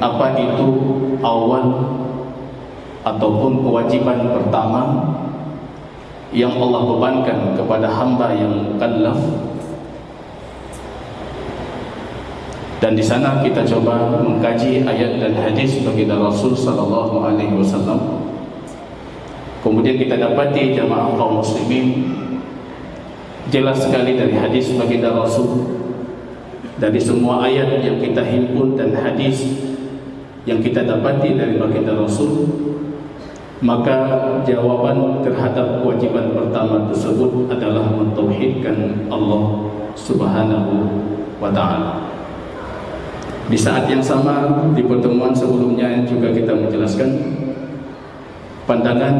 Apa itu awal ataupun kewajiban pertama yang Allah bebankan kepada hamba yang mukallaf? Dan di sana kita coba mengkaji ayat dan hadis baginda Rasul sallallahu alaihi wasallam. Kemudian kita dapati jamaah kaum muslimin, jelas sekali dari hadis baginda Rasul, dari semua ayat yang kita himpun dan hadis yang kita dapati dari baginda Rasul, maka jawaban terhadap kewajiban pertama tersebut adalah mentauhidkan Allah Subhanahu wa ta'ala. Di saat yang sama, di pertemuan sebelumnya juga kita menjelaskan pandangan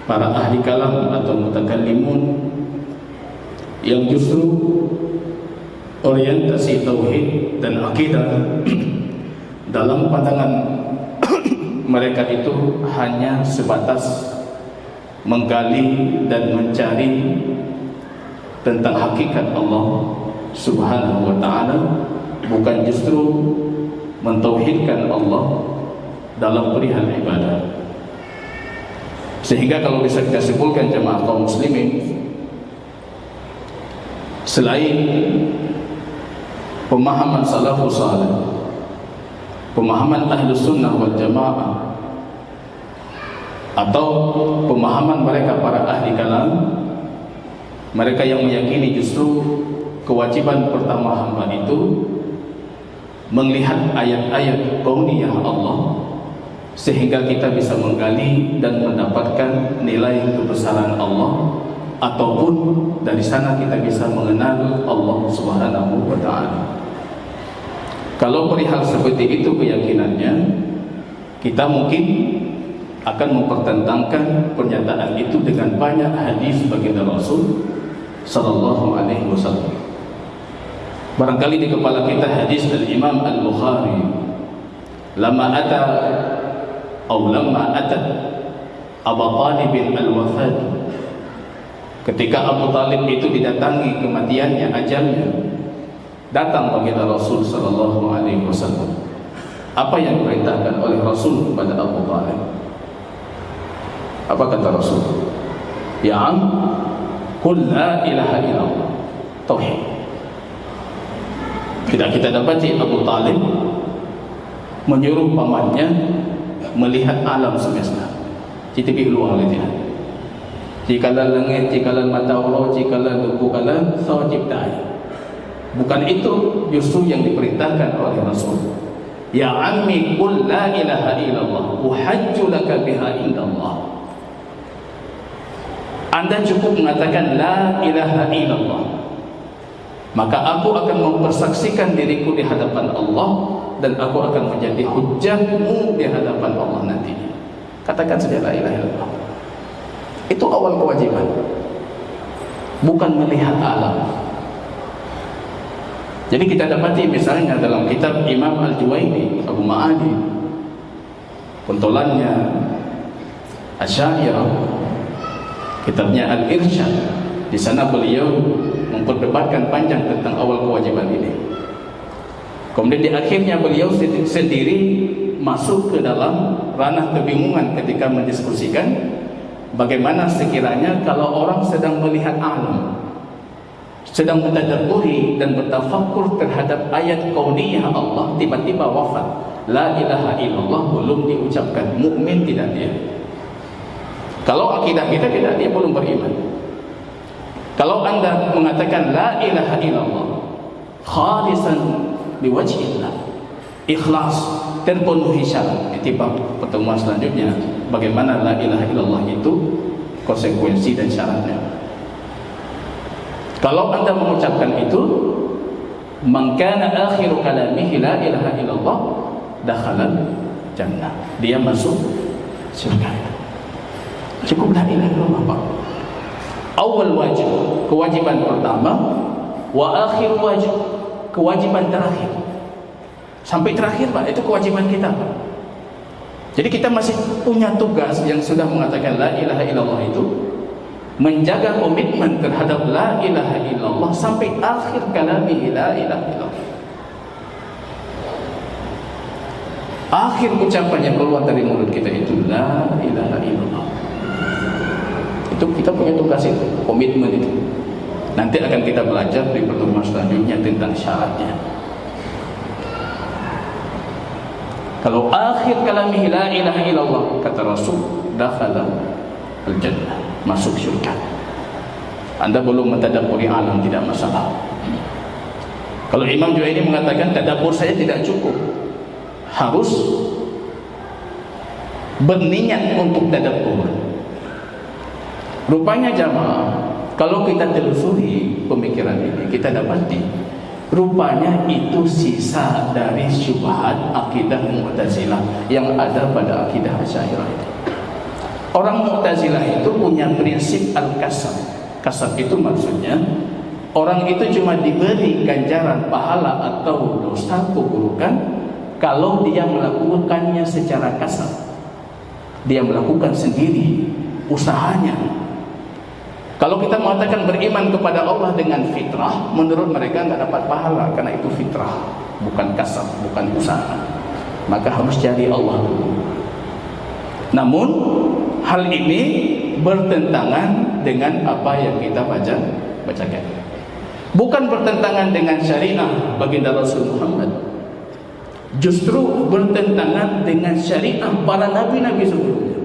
para ahli kalam atau mutakallimun yang justru orientasi tauhid dan akidah dalam pandangan mereka itu hanya sebatas menggali dan mencari tentang hakikat Allah Subhanahu wa ta'ala, bukan justru mentauhidkan Allah dalam perihal ibadah. Sehingga kalau bisa kita simpulkan jemaah kaum muslimin, selain pemahaman salafus salih, pemahaman ahlus sunnah wal jamaah, atau pemahaman mereka para ahli kalam, mereka yang meyakini justru kewajiban pertama hamba itu melihat ayat-ayat kauniyah Allah, sehingga kita bisa menggali dan mendapatkan nilai kebesaran Allah, ataupun dari sana kita bisa mengenal Allah Subhanahu wa ta'ala. Kalau perihal seperti itu keyakinannya, kita mungkin akan mempertentangkan pernyataan itu dengan banyak hadis baginda Rasul sallallahu alaihi wasallam. Barangkali di kepala kita hadis Al-Imam Al-Bukhari, lamma ata Abu Talib al-wafat, ketika Abu Talib itu didatangi kematiannya, ajalnya datang baginda Rasul sallallahu alaihi wasallam. Apa yang diperintahkan oleh Rasul kepada Abu Talib? Apa kata Rasul? Ya am, qul la ilaha illallah, tauhid. Tidak kita dapati Abu Talib menyuruh pamannya melihat alam semesta. Citipi luar dia. Jikalau langit, jikalau mata Allah, jikalau bukalah sawciptaan. Bukan itu justru yang diperintahkan oleh Rasul. Ya ammi qul la ilaha illallah uhajju laka biha indallah. Anda cukup mengatakan la ilaha illallah, maka aku akan mempersaksikan diriku di hadapan Allah, dan aku akan menjadi hujjahmu di hadapan Allah nantinya. Katakan saja la ilaha illallah. Itu awal kewajiban, bukan melihat alam. Jadi kita dapati misalnya dalam kitab Imam Al-Juwaini Abu Ma'adi, pentolannya Asy'ariyah, kitabnya Al-Irsyad, di sana beliau memperdebatkan panjang tentang awal kewajiban ini. Kemudian di akhirnya beliau sendiri masuk ke dalam ranah kebingungan ketika mendiskusikan bagaimana sekiranya kalau orang sedang melihat alam, sedang mentadabburi dan bertafakkur terhadap ayat kauniyah Allah, tiba-tiba wafat, la ilaha illallah belum diucapkan, mukmin tidak dia? Kalau akidah kita tidak, dia belum beriman. Kalau anda mengatakan la ilaha illallah khalisan liwajhillah, ikhlas, terpenuhi syarat, tiba pertemuan selanjutnya bagaimana la ilaha illallah itu konsekuensi dan syaratnya. Kalau anda mengucapkan itu, man kana akhiru kalamihi la ilaha illallah dakhala jannah, dia masuk surga. Cukup la ilaha illallah, Pak. Awal wajib, kewajiban pertama, wa akhir wajib, kewajiban terakhir. Sampai terakhir, Pak, itu kewajiban kita, Pak. Jadi kita masih punya tugas yang sudah mengatakan la ilaha illallah itu, menjaga komitmen terhadap la ilaha illallah sampai akhir kalami la ilaha illallah. akhir ucapan yang keluar dari mulut kita itu la ilaha illallah. Itu kita punya tugas itu, komitmen itu. Nanti akan kita belajar di pertemuan selanjutnya tentang syaratnya. Kalau akhir kalamihi la ilaha illallah, kata Rasul, dakhala al-jannah, masuk syurga. Anda belum mentadabburi alam, tidak masalah. Kalau Imam Juwaini mengatakan tadabbur saya tidak cukup, harus berniat untuk tadabbur. Rupanya jamaah, kalau kita telusuri pemikiran ini, kita dapati rupanya itu sisa dari syubhat akidah Mu'tazilah yang ada pada akidah Asy'ariyah itu. Orang Mu'tazilah itu punya prinsip al-kasab. Kasab itu maksudnya orang itu cuma diberi ganjaran pahala atau dosa keburukan kalau dia melakukannya secara kasab. Dia melakukan sendiri usahanya. Kalau kita mengatakan beriman kepada Allah dengan fitrah, menurut mereka tidak dapat pahala karena itu fitrah, bukan kasab, bukan usaha. Maka harus cari Allah dulu. Namun hal ini bertentangan dengan apa yang kita bacakan. Bukan bertentangan dengan syariah baginda Rasul Muhammad. Justru bertentangan dengan syariah para nabi-nabi sebelumnya.